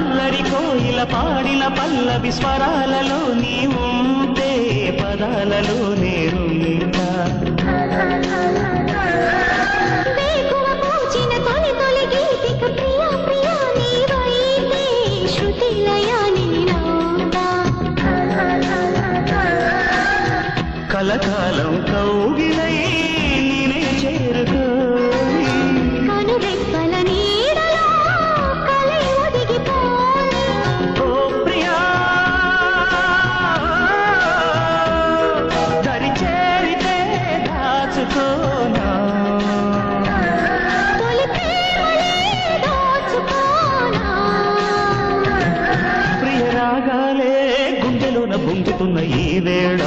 అల్లరి కోయిల పాడిన పల్లవి స్వరాలలో నీ ఉంటే పదాలలో నేనుంటా కలకాలం కౌగిలై నేనే చేరుకో కనురెప్పల నీడలో కలై ఒదిగిపోయి ఓ ప్రియా దరి చేరితే దాచుకోనా తొలి ప్రేమలే దోచుకోనా ప్రియ రాగాలే గుండెలోన పొంగుతున్న ఈ వేళ